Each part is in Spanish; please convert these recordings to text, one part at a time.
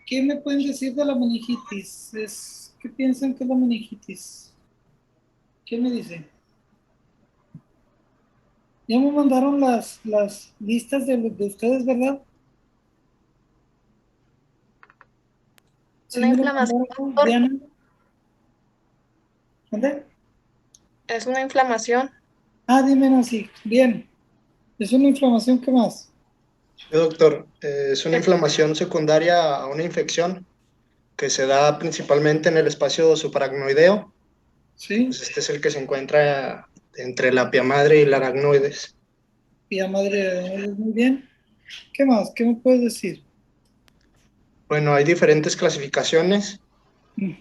¿Qué me pueden decir de la meningitis? ¿Qué piensan que es la meningitis? ¿Qué me dice? Ya me mandaron las listas de ustedes, ¿verdad? Sí Una me lo inflamación, mandaron, doctor. Diana. ¿Dónde? Es una inflamación. Ah, dime así. Bien. ¿Es una inflamación? ¿Qué más? Sí, doctor, es una Eh, inflamación secundaria a una infección que se da principalmente en el espacio supraracnoideo. ¿Sí? Pues este es el que se encuentra entre la pia madre y la aracnoides. Y a madre, muy bien. ¿Qué más? ¿Qué me puedes decir? Bueno, hay diferentes clasificaciones Mm,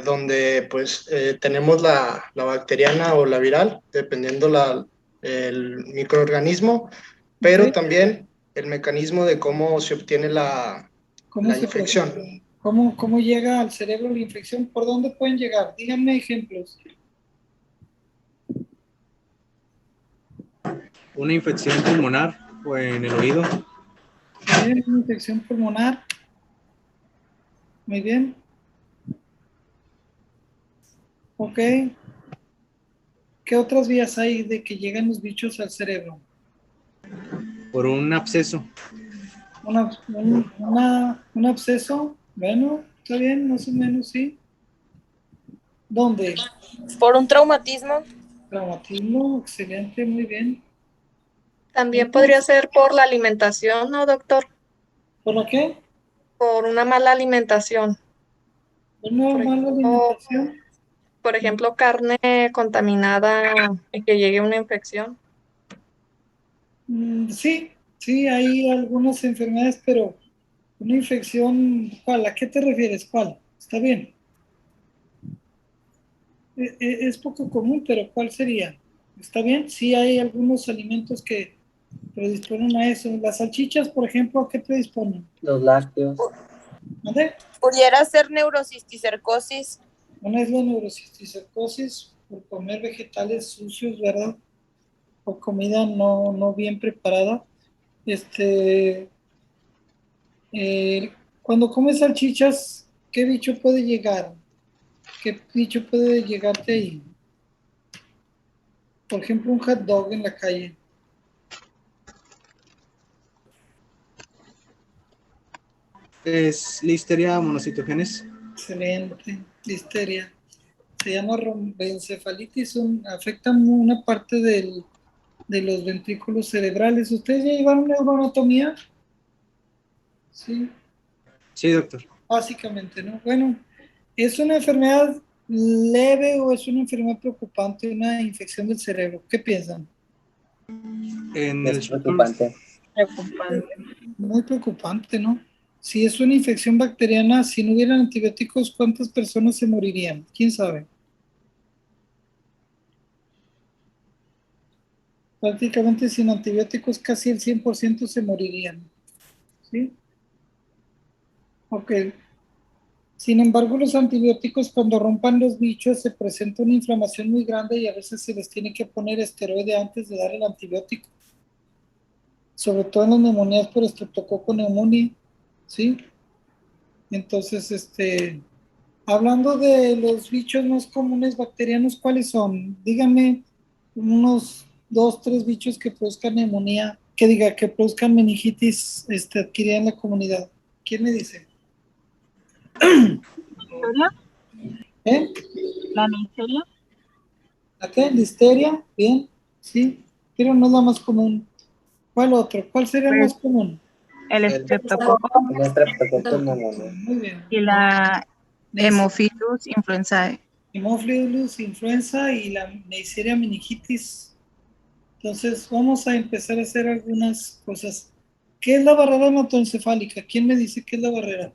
donde pues tenemos la bacteriana o la viral, dependiendo el microorganismo, ok. pero también el mecanismo de cómo se obtiene ¿Cómo la se presenta? infección. ¿Cómo llega al cerebro la infección? ¿Por dónde pueden llegar? Díganme ejemplos. Una infección pulmonar o en el oído. Muy bien, una infección pulmonar. Muy bien. Ok. ¿Qué otras vías hay de que llegan los bichos al cerebro? Por un absceso. Un absceso. Bueno, está bien, más o menos, sí. ¿Dónde? Por un traumatismo. Traumatismo, excelente, muy bien. También podría ¿Más? ser por la alimentación, ¿no, doctor? ¿Por la qué? Por una mala alimentación. Una Por mala ejemplo, alimentación. carne contaminada y que llegue una infección. Sí, sí, hay algunas enfermedades, pero una infección, ¿cuál? ¿A qué te refieres? ¿Cuál? Está bien. Es poco común, pero ¿cuál sería? ¿Está bien? Sí, hay algunos alimentos que predisponen a eso. Las salchichas, por ejemplo, ¿a qué predisponen? Los lácteos. ¿Vale? Pudiera ser neurocisticercosis. Una es la neurocisticercosis por comer vegetales sucios, ¿verdad? O comida no bien preparada. Este, cuando comes salchichas, ¿qué bicho puede llegar? ¿Qué bicho puede llegarte ahí? Por ejemplo, un hot dog en la calle. Es Listeria monocitogenes. Excelente. Listeria. Se llama romboencefalitis. Afecta una parte de los ventrículos cerebrales. ¿Ustedes ya llevaron neuroanatomía? Sí, Sí, doctor. básicamente, ¿no? Bueno, ¿es una enfermedad leve o es una enfermedad preocupante, una infección del cerebro? ¿Qué piensan? En el Es cerebro. preocupante. Preocupante. Muy preocupante, ¿no? Si es una infección bacteriana, si no hubieran antibióticos, ¿cuántas personas se morirían? ¿Quién sabe? Prácticamente sin antibióticos, casi el 100% se morirían. ¿Sí? Ok. Sin embargo, los antibióticos cuando rompan los bichos se presenta una inflamación muy grande y a veces se les tiene que poner esteroide antes de dar el antibiótico, sobre todo en las neumonías por estreptococo neumonía, ¿sí? Entonces, hablando de los bichos más comunes bacterianos, ¿cuáles son? Díganme unos dos, tres bichos que produzcan neumonía, que produzcan meningitis, adquirida en la comunidad. ¿Quién me dice? ¿Listeria? ¿Eh? ¿La listeria? ¿A qué? ¿Listeria? Bien, sí, pero no es la más común. ¿Cuál otro? ¿Cuál sería el Pues más común? el El, estreptococo el estreptococo neumonía. Muy bien. y la Neisseria, Haemophilus influenzae. Hemófilus, influenza y la Neisseria meningitis. Entonces, vamos a empezar a hacer algunas cosas. ¿Qué es la barrera hematoencefálica? ¿Quién me dice qué es la barrera?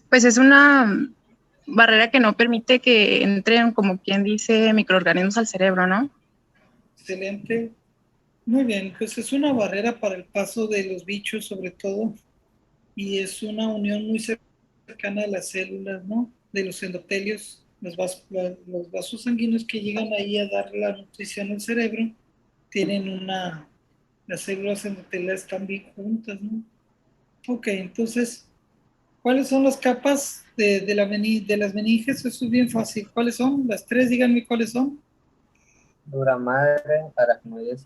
Pues es una barrera que no permite que entren, como quien dice, microorganismos al cerebro, ¿no? Excelente. Muy bien, pues es una barrera para el paso de los bichos, sobre todo, y es una unión muy cercana de las células, ¿no? De los endotelios, los vasos sanguíneos que llegan ahí a dar la nutrición al cerebro, tienen una Las células endoteliales están bien juntas, ¿no? Ok, entonces, ¿cuáles son las capas de las meninges? Eso es bien fácil. ¿Cuáles son? Las tres, díganme cuáles son. Dura madre, aracnoides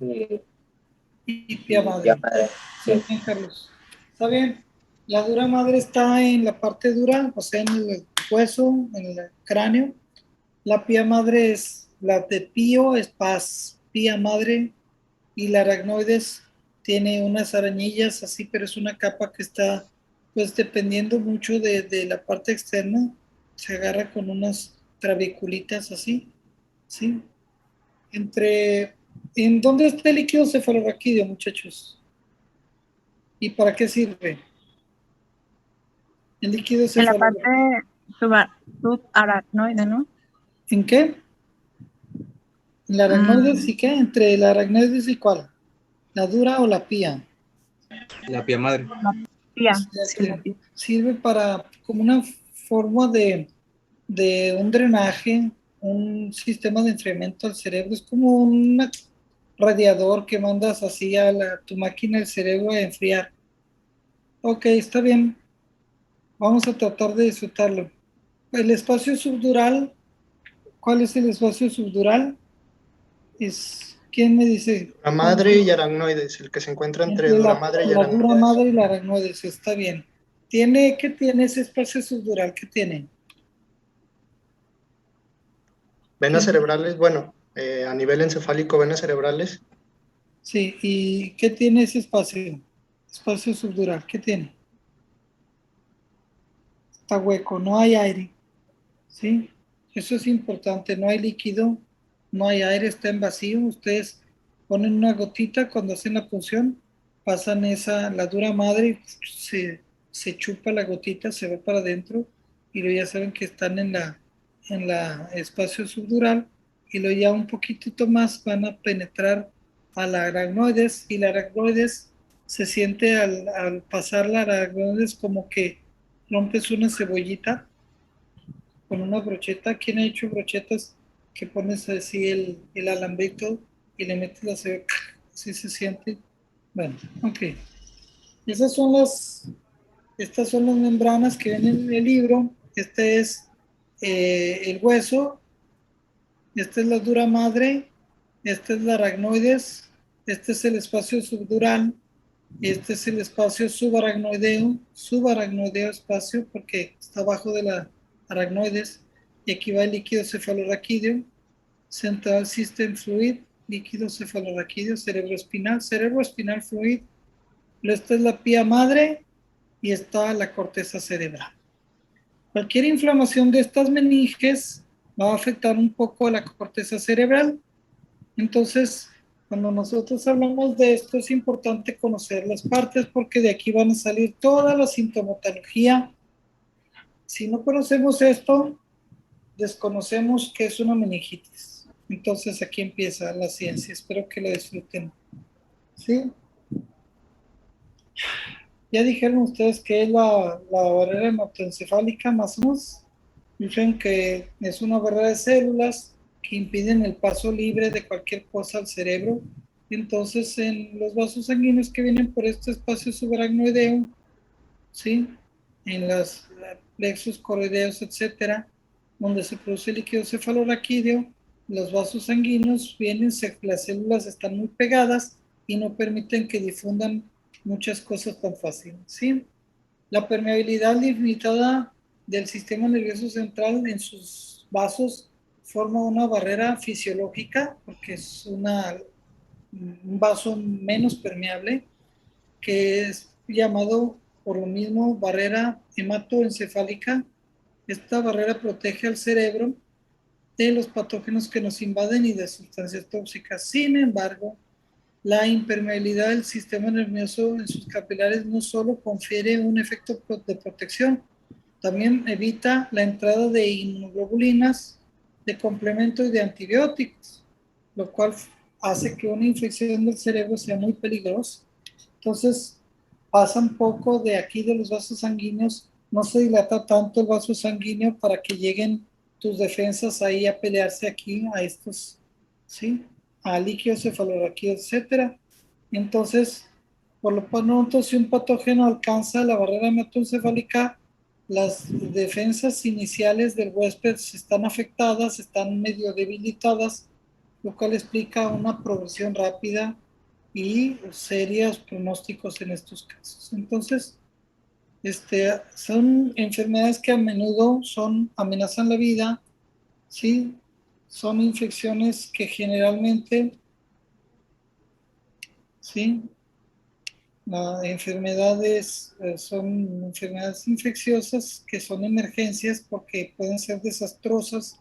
Y pía madre. pía madre. Sí, Sí. bien, Carlos. Está bien. La dura madre está en la parte dura, o sea, en el hueso, en el cráneo. La pía madre es la de pío, es paz, pía madre. Y la aracnoides tiene unas arañillas así, pero es una capa que está, pues dependiendo mucho de la parte externa, se agarra con unas trabeculitas así, ¿sí? ¿En dónde está el líquido cefalorraquídeo, muchachos? ¿Y para qué sirve? El líquido En la parte cefalorraquídeo. subaracnoide, ¿no? ¿En qué? ¿En la aracnoides y qué? ¿Entre la aracnoides y cuál? ¿La dura o la pía? La pía madre. La pía, sí, la pía. Sirve para como una forma de un drenaje, un sistema de enfriamiento al cerebro. Es como un radiador que mandas así a tu máquina del cerebro a enfriar. Ok, está bien. Vamos a tratar de disfrutarlo. El espacio subdural, ¿cuál es el espacio subdural? ¿Quién me dice? La madre y aracnoides, el que se encuentra entre Entre dura madre y la dura aracnoides. madre y la aracnoides, está bien. ¿Qué tiene ese espacio subdural? ¿Qué tiene? Venas cerebrales, bueno, a nivel encefálico, venas cerebrales. Sí, ¿y qué tiene ese espacio? Espacio subdural, ¿qué tiene? Está hueco, no hay aire, ¿sí? Eso es importante, no hay líquido, no hay aire, está en vacío. Ustedes ponen una gotita cuando hacen la punción, pasan la dura madre, se chupa la gotita, se va para adentro y luego ya saben que están en la espacio subdural y luego ya un poquitito más van a penetrar a la aracnoides y la aracnoides se siente al pasar la aracnoides como que rompes una cebollita con una brocheta. ¿Quién ha hecho brochetas que pones así el alambrito y le metes la cebolla? Así se siente. Bueno, ok. Esas son estas son las membranas que ven en el libro. Este es el hueso. Esta es la dura madre. Esta es la aracnoides. Este es el espacio subdural. Este es el espacio subaracnoideo espacio, porque está abajo de la aracnoides. Y aquí va el líquido cefalorraquídeo, central system fluid, líquido cefalorraquídeo, cerebro espinal fluid. Esta es la pía madre y está la corteza cerebral. Cualquier inflamación de estas meninges va a afectar un poco a la corteza cerebral. Entonces, cuando nosotros hablamos de esto, es importante conocer las partes porque de aquí van a salir toda la sintomatología. Si no conocemos esto, desconocemos qué es una meningitis. Entonces, aquí empieza la ciencia. Espero que la disfruten. ¿Sí? Ya dijeron ustedes que es la barrera hematoencefálica, más o menos. Dicen que es una barrera de células que impiden el paso libre de cualquier cosa al cerebro. Entonces, en los vasos sanguíneos que vienen por este espacio subaracnoideo, ¿sí? En las plexos coroideos, etcétera, donde se produce líquido cefalorraquídeo, los vasos sanguíneos vienen, las células están muy pegadas y no permiten que difundan muchas cosas tan fácil, ¿sí? La permeabilidad limitada del sistema nervioso central en sus vasos forma una barrera fisiológica, porque es un vaso menos permeable, que es llamado por lo mismo barrera hematoencefálica. Esta barrera protege al cerebro de los patógenos que nos invaden y de sustancias tóxicas. Sin embargo, la impermeabilidad del sistema nervioso en sus capilares no solo confiere un efecto de protección, también evita la entrada de inmunoglobulinas, de complemento y de antibióticos, lo cual hace que una infección del cerebro sea muy peligrosa. Entonces, pasa un poco de aquí de los vasos sanguíneos, no se dilata tanto el vaso sanguíneo para que lleguen tus defensas ahí a pelearse aquí a estos, ¿sí? A líquido cefalorraquídeo, etcétera. Entonces, por lo pronto, si un patógeno alcanza la barrera hematoencefálica, las defensas iniciales del huésped están afectadas, están medio debilitadas, lo cual explica una progresión rápida y serios pronósticos en estos casos. Entonces, son enfermedades que a menudo amenazan la vida, ¿sí? Son infecciones que generalmente, ¿sí? Son enfermedades infecciosas que son emergencias porque pueden ser desastrosas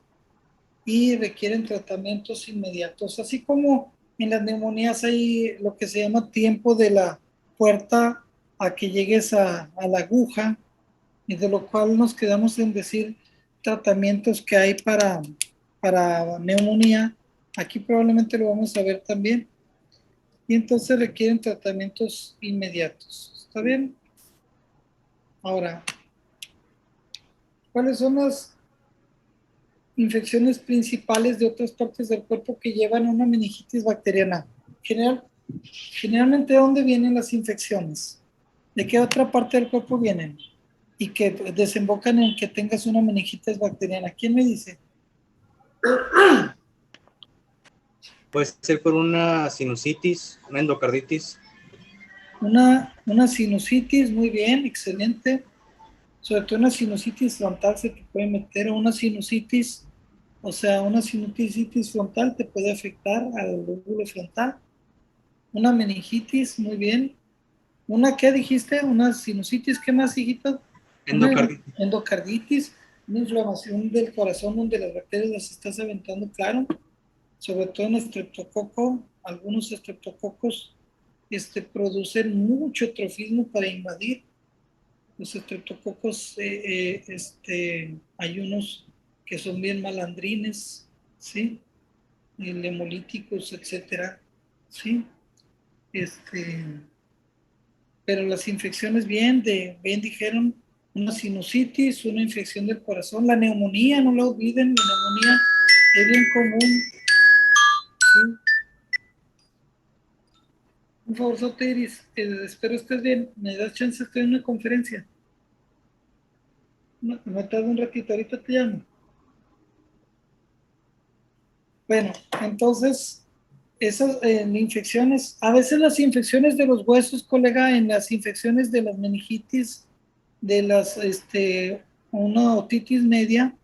y requieren tratamientos inmediatos, así como en las neumonías hay lo que se llama tiempo de la puerta a que llegues a la aguja, y de lo cual nos quedamos en decir tratamientos que hay para neumonía. Aquí probablemente lo vamos a ver también, y entonces requieren tratamientos inmediatos. ¿Está bien? Ahora, ¿cuáles son las infecciones principales de otras partes del cuerpo que llevan a una meningitis bacteriana? Generalmente, ¿de dónde vienen las infecciones? ¿De qué otra parte del cuerpo vienen? Y que desembocan en que tengas una meningitis bacteriana. ¿Quién me dice? Puede ser por una sinusitis, una endocarditis. Una sinusitis, muy bien, excelente. Sobre todo una sinusitis frontal se te puede meter, o una sinusitis, o sea, una sinusitis frontal te puede afectar al lóbulo frontal. Una meningitis, muy bien. ¿Una qué dijiste? Una sinusitis, ¿qué más, hijito? Una Endocarditis. endocarditis, una inflamación del corazón donde las bacterias las estás aventando, claro. Sobre todo en estreptococo, algunos estreptococos producen mucho trofismo para invadir. Los estreptococos, hay unos que son bien malandrines, ¿sí? Hemolíticos, etcétera, ¿sí? Pero las infecciones bien dijeron, una sinusitis, una infección del corazón, la neumonía, no la olviden, la neumonía es bien común, ¿sí? Un favor, Sotiris, espero estés bien, me das chance, estoy en una conferencia. Me tardo un ratito, ahorita te llamo. Bueno, entonces, esas infecciones, a veces las infecciones de los huesos, colega, en las infecciones de las meningitis, de una otitis media,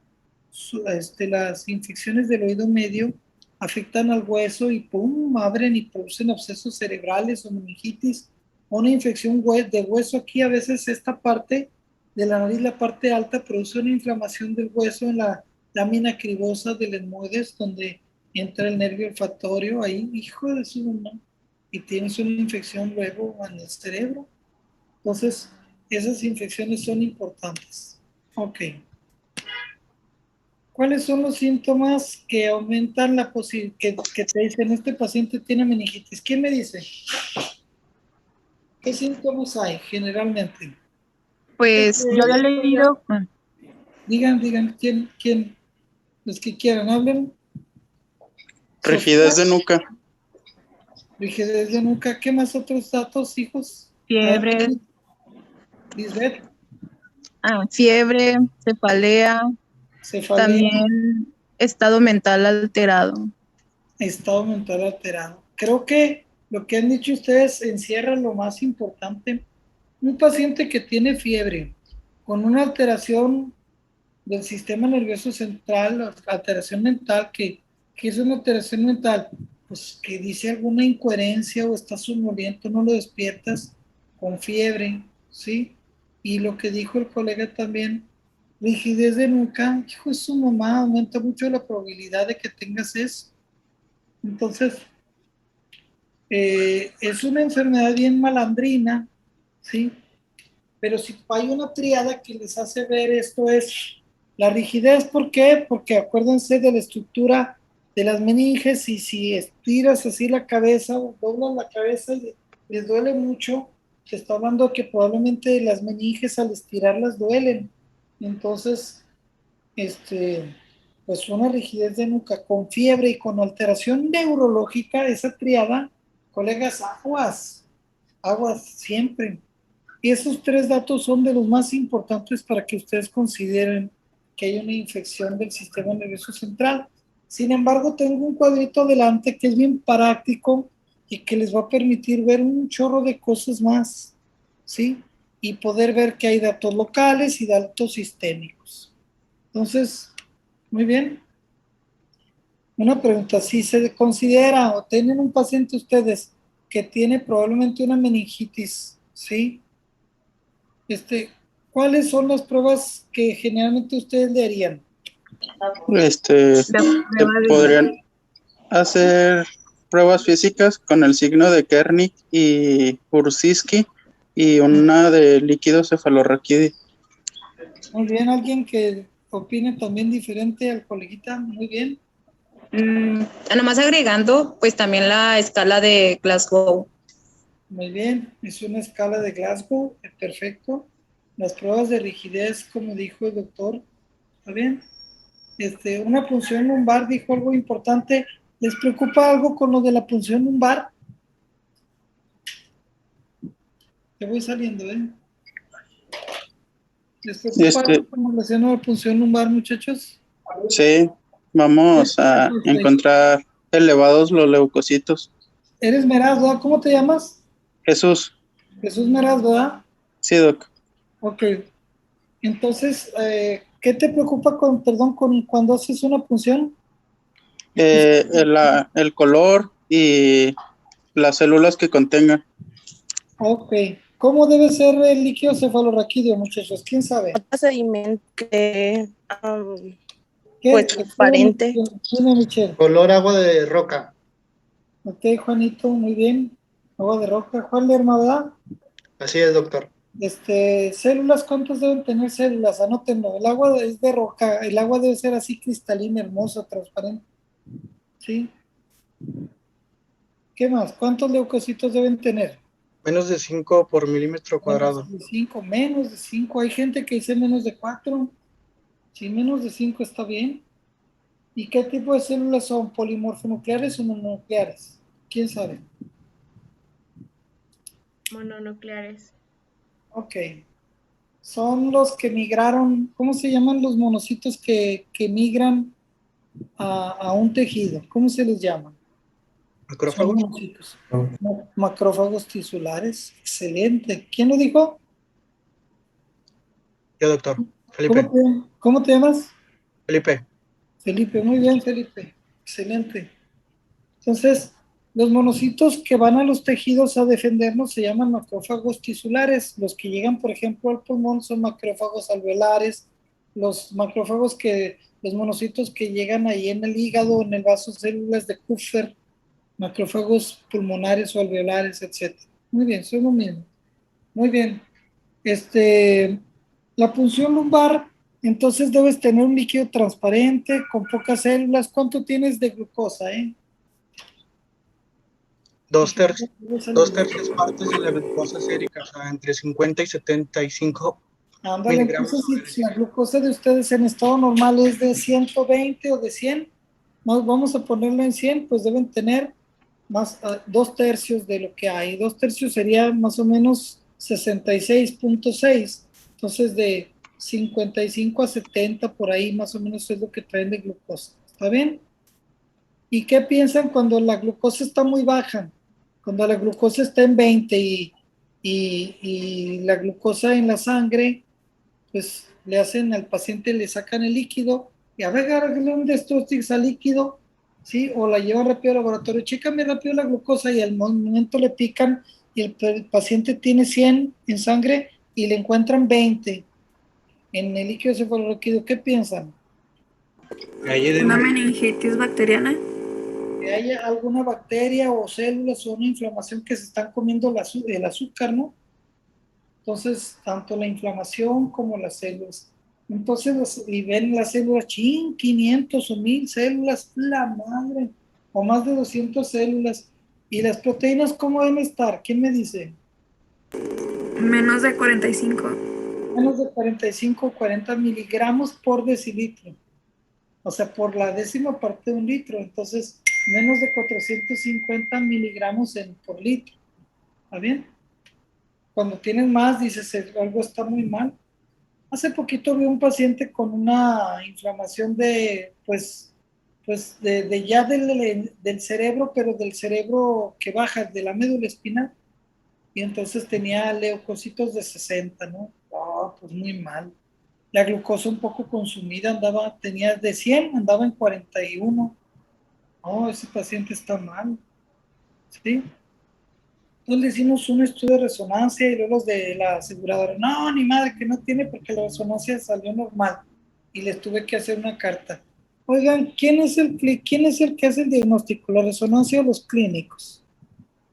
las infecciones del oído medio afectan al hueso y pum, abren y producen abscesos cerebrales o meningitis, o una infección de hueso aquí, a veces esta parte de la nariz, la parte alta, produce una inflamación del hueso en la lámina cribosa del etmoides, donde entra el nervio olfatorio, ahí, hijo de su mamá, y tienes una infección luego en el cerebro. Entonces, esas infecciones son importantes. Ok. ¿Cuáles son los síntomas que aumentan la posibilidad, que te dicen este paciente tiene meningitis? ¿Quién me dice? ¿Qué síntomas hay generalmente? Pues yo había leído, Digan, ¿quién? Los que quieran, hablen. Rigidez de nuca. Rigidez de nuca. ¿Qué más otros datos, hijos? fiebre, Lisbeth, fiebre, cefalea, cefalea, también estado mental alterado. estado mental alterado. Creo que lo que han dicho ustedes encierra lo más importante. Un paciente que tiene fiebre con una alteración del sistema nervioso central, alteración mental, que es una alteración mental, pues que dice alguna incoherencia o está somnoliento, no lo despiertas con fiebre, ¿sí? Y lo que dijo el colega también, rigidez de nuca, hijo de su mamá, aumenta mucho la probabilidad de que tengas eso. Entonces, es una enfermedad bien malandrina, ¿sí? Pero si hay una triada que les hace ver esto es la rigidez. ¿Por qué? Porque acuérdense de la estructura de las meninges, y si estiras así la cabeza o doblas la cabeza y les duele mucho, se está hablando que probablemente las meninges al estirarlas duelen. Entonces, pues una rigidez de nuca con fiebre y con alteración neurológica, esa triada Colegas, aguas, aguas siempre. Y esos 3 datos son de los más importantes para que ustedes consideren que hay una infección del sistema nervioso central. Sin embargo, tengo un cuadrito adelante que es bien práctico y que les va a permitir ver un chorro de cosas más, ¿sí? Y poder ver que hay datos locales y datos sistémicos. Entonces, muy bien. Una pregunta, si se considera o tienen un paciente ustedes que tiene probablemente una meningitis, ¿sí? ¿Cuáles son las pruebas que generalmente ustedes le harían? Se podrían hacer pruebas físicas con el signo de Kernick y Ursiski y una de líquido cefalorraquídeo. Muy bien, alguien que opine también diferente al coleguita, muy bien. Nomás agregando, pues también la escala de Glasgow. Muy bien, es una escala de Glasgow, perfecto. Las pruebas de rigidez, como dijo el doctor, ¿está bien? Una punción lumbar, dijo algo importante. ¿Les preocupa algo con lo de la punción lumbar? Te voy saliendo, ¿eh? ¿Les preocupa algo con relación a la punción lumbar, muchachos? Sí, vamos a encontrar elevados los leucocitos. Eres Meraz, ¿verdad? ¿Cómo te llamas? Jesús. Jesús Meraz, ¿verdad? Sí, doc. Ok. Entonces, ¿qué te preocupa con cuando haces una punción? El color y las células que contengan. Ok. ¿Cómo debe ser el líquido cefalorraquídeo, muchachos? ¿Quién sabe? Procedimiento, ¿Qué? pues transparente. Dime, Michelle. Color agua de roca. Ok, Juanito, muy bien. Agua de roca. Juan Lerma, ¿verdad? Así es, doctor. Células, ¿cuántas deben tener células? Anótenlo. El agua es de roca. El agua debe ser así cristalina, hermosa, transparente. ¿Sí? ¿Qué más? ¿Cuántos leucocitos deben tener? Menos de 5 por milímetro cuadrado. Menos de 5. Hay gente que dice menos de 4. Si menos de 5 está bien. ¿Y qué tipo de células son? ¿Polimorfonucleares o mononucleares? ¿Quién sabe? Mononucleares. Ok. Son los que migraron, ¿cómo se llaman los monocitos que migran a un tejido? ¿Cómo se les llama? Macrófagos. Son monocitos. Macrófagos tisulares. Excelente. ¿Quién lo dijo? Yo, doctor. Felipe. ¿Cómo te llamas? Felipe. Felipe, muy bien, Felipe. Excelente. Entonces, los monocitos que van a los tejidos a defendernos se llaman macrófagos tisulares. Los que llegan, por ejemplo, al pulmón son macrófagos alveolares. Los monocitos que llegan ahí en el hígado, en el vaso, células de Kupffer, macrófagos pulmonares o alveolares, etc. Muy bien, son lo mismo. Muy bien. La punción lumbar, entonces debes tener un líquido transparente con pocas células. ¿Cuánto tienes de glucosa, Dos tercios partes de la glucosa sérica, o sea, entre 50 y 75 Ándale, miligramos. entonces si la glucosa de ustedes en estado normal es de 120 o de 100, vamos a ponerlo en 100, pues deben tener más 2 tercios de lo que hay. 2 tercios sería más o menos 66.6. Entonces de 55 a 70 por ahí más o menos es lo que traen de glucosa. ¿Está bien? ¿Y qué piensan cuando la glucosa está muy baja? Cuando la glucosa está en 20 y la glucosa en la sangre, pues le hacen al paciente, le sacan el líquido y a ver, agárrale un Destrostix al líquido, ¿sí? O la llevan rápido al laboratorio, chécame rápido la glucosa y al momento le pican y el paciente tiene 100 en sangre y le encuentran 20 en el líquido cefalorraquídeo. ¿Qué piensan? ¿Una meningitis bacteriana? Que haya alguna bacteria o células o una inflamación que se están comiendo el azúcar, ¿no? Entonces, tanto la inflamación como las células. Entonces, y ven las células, 500 o 1000 células, la madre, o más de 200 células. ¿Y las proteínas cómo deben estar? ¿Quién me dice? Menos de 45. Menos de 45 o 40 miligramos por decilitro. O sea, por la décima parte de un litro. Entonces, menos de 450 miligramos por litro. ¿Está bien? Cuando tienes más, dices, algo está muy mal. Hace poquito vi un paciente con una inflamación de ya del cerebro, pero del cerebro que baja, de la médula espinal. Y entonces tenía leucocitos de 60, ¿no? Pues muy mal. La glucosa un poco consumida, tenía de 100, andaba en 41. Ese paciente está mal, ¿sí? Entonces le hicimos un estudio de resonancia y luego los de la aseguradora, no, ni madre, que no tiene porque la resonancia salió normal. Y les tuve que hacer una carta. Oigan, ¿quién es el que hace el diagnóstico? ¿La resonancia o los clínicos?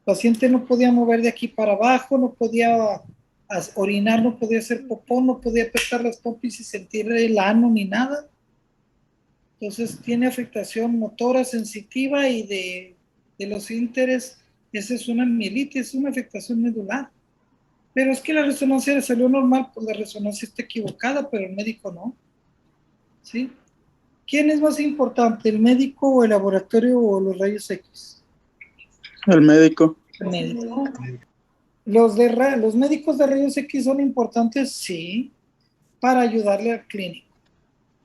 El paciente no podía mover de aquí para abajo, no podía orinar, no podía hacer popó, no podía apretar las pompis y sentir el ano ni nada. Entonces tiene afectación motora, sensitiva y de los ínteres. Esa es una mielitis, es una afectación medular. Pero es que la resonancia le salió normal, pues la resonancia está equivocada, pero el médico no. ¿Sí? ¿Quién es más importante, el médico o el laboratorio o los rayos X? El médico. El médico. Los médicos de rayos X son importantes, sí, para ayudarle al clínico.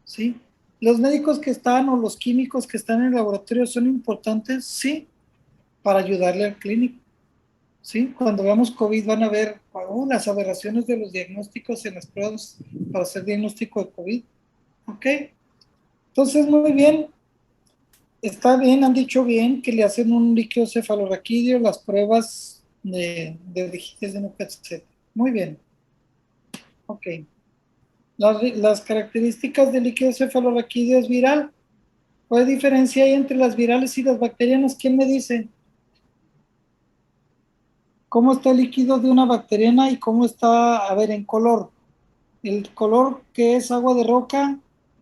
¿Sí? Los médicos que están o los químicos que están en el laboratorio son importantes, sí, para ayudarle al clínico. ¿Sí? Cuando veamos COVID van a ver las aberraciones de los diagnósticos en las pruebas para hacer diagnóstico de COVID. ¿Ok? Entonces, muy bien. Está bien, han dicho bien que le hacen un líquido cefalorraquídeo, las pruebas de rigidez de nuca, etc. Muy bien. Ok. Las características del líquido cefalorraquídeo es viral. ¿Cuál diferencia hay entre las virales y las bacterianas? ¿Quién me dice? ¿Cómo está el líquido de una bacteriana y cómo está, a ver, en color? El color que es agua de roca,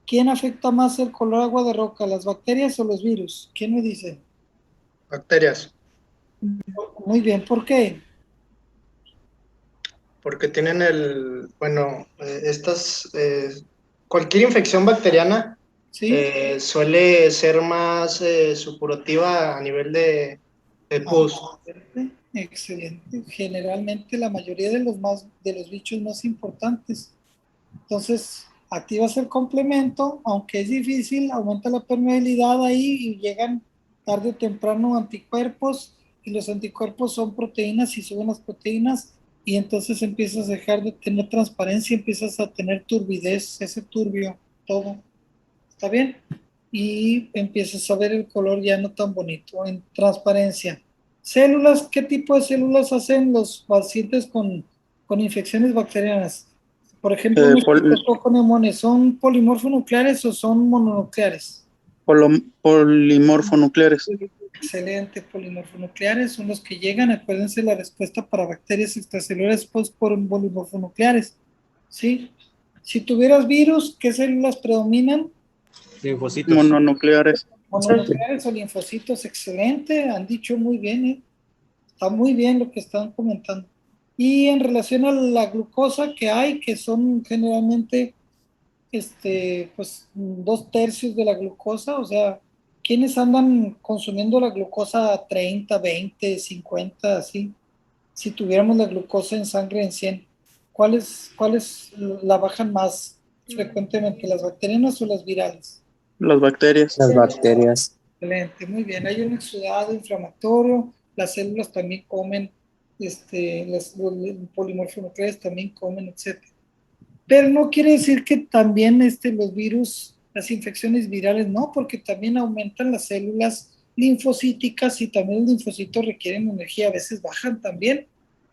¿quién afecta más el color agua de roca, las bacterias o los virus? ¿Quién me dice? Bacterias, Muy bien, ¿por qué? porque tienen cualquier infección bacteriana ¿Sí? suele ser más supurativa a nivel de pus. Excelente. Generalmente la mayoría de los bichos más importantes. Entonces, activas el complemento, aunque es difícil, aumenta la permeabilidad ahí y llegan tarde o temprano anticuerpos, y los anticuerpos son proteínas y suben las proteínas, y entonces empiezas a dejar de tener transparencia, empiezas a tener turbidez, ese turbio, todo. ¿Está bien? Y empiezas a ver el color ya no tan bonito, en transparencia. Células, ¿qué tipo de células hacen los pacientes con infecciones bacterianas? Por ejemplo, neumones, ¿son polimorfonucleares o son mononucleares? Polimorfonucleares. Excelente, polimorfonucleares son los que llegan, acuérdense la respuesta para bacterias extracelulares polimorfonucleares. ¿Sí? Si tuvieras virus, ¿qué células predominan? Linfocitos. Mononucleares. Mononucleares o linfocitos, excelente, han dicho muy bien, está muy bien lo que están comentando. Y en relación a la glucosa que hay, que son generalmente pues 2/3 de la glucosa, o sea, ¿quiénes andan consumiendo la glucosa a 30, 20, 50, así? Si tuviéramos la glucosa en sangre en 100, ¿cuáles la bajan más frecuentemente, las bacterianas o las virales? Las bacterias. Las bacterias. Excelente, muy bien. Hay un exudado inflamatorio, las células también comen, los polimorfonucleares también comen, etc. Pero no quiere decir que también los virus, las infecciones virales, no, porque también aumentan las células linfocíticas y también los linfocitos requieren energía, a veces bajan también.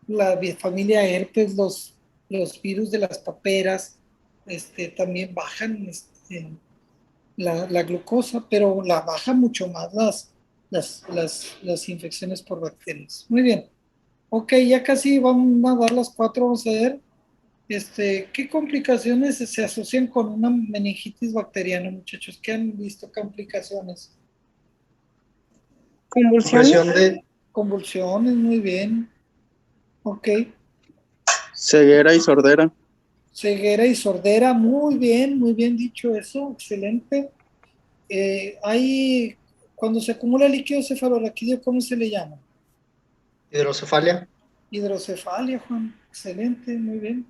La familia herpes, los virus de las paperas, también bajan, la glucosa, pero la baja mucho más las infecciones por bacterias. Muy bien. Ok, ya casi vamos a dar las 4, vamos a ver. ¿Qué complicaciones se asocian con una meningitis bacteriana, muchachos? ¿Qué han visto? ¿Complicaciones? Convulsiones. Convulsiones, muy bien. Ok. Ceguera y sordera. Ceguera y sordera, muy bien dicho eso, excelente. Cuando se acumula líquido cefalorraquídeo, ¿cómo se le llama? Hidrocefalia. Hidrocefalia, Juan. Excelente, muy bien.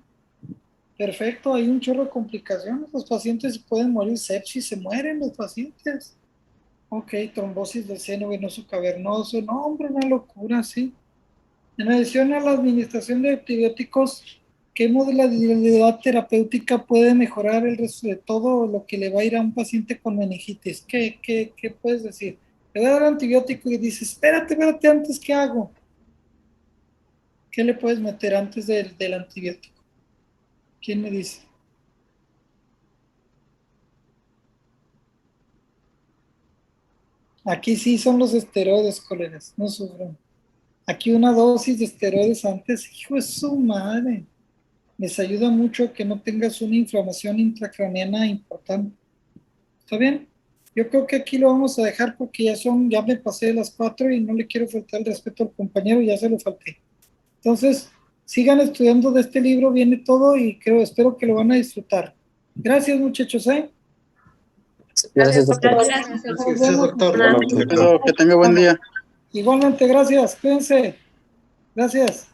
Perfecto, hay un chorro de complicaciones. Los pacientes pueden morir sepsis, se mueren los pacientes. Ok, trombosis del seno venoso cavernoso. No, hombre, una locura, sí. En adición a la administración de antibióticos, ¿qué modalidad terapéutica puede mejorar el resto de todo lo que le va a ir a un paciente con meningitis? ¿Qué puedes decir? Le voy a dar antibiótico y dices, espérate, antes, ¿qué hago? ¿Qué le puedes meter antes del antibiótico? ¿Quién me dice? Aquí sí son los esteroides, colegas, no sufran. Aquí una dosis de esteroides antes, hijo de su madre, les ayuda mucho a que no tengas una inflamación intracraneana importante. ¿Está bien? Yo creo que aquí lo vamos a dejar porque ya me pasé de las 4 y no le quiero faltar el respeto al compañero, ya se lo falté. Entonces, sigan estudiando de este libro, viene todo y espero que lo van a disfrutar. Gracias, muchachos, ¿eh? Gracias, doctor. Gracias, doctor. Que tenga buen día. Igualmente, gracias, cuídense. Gracias.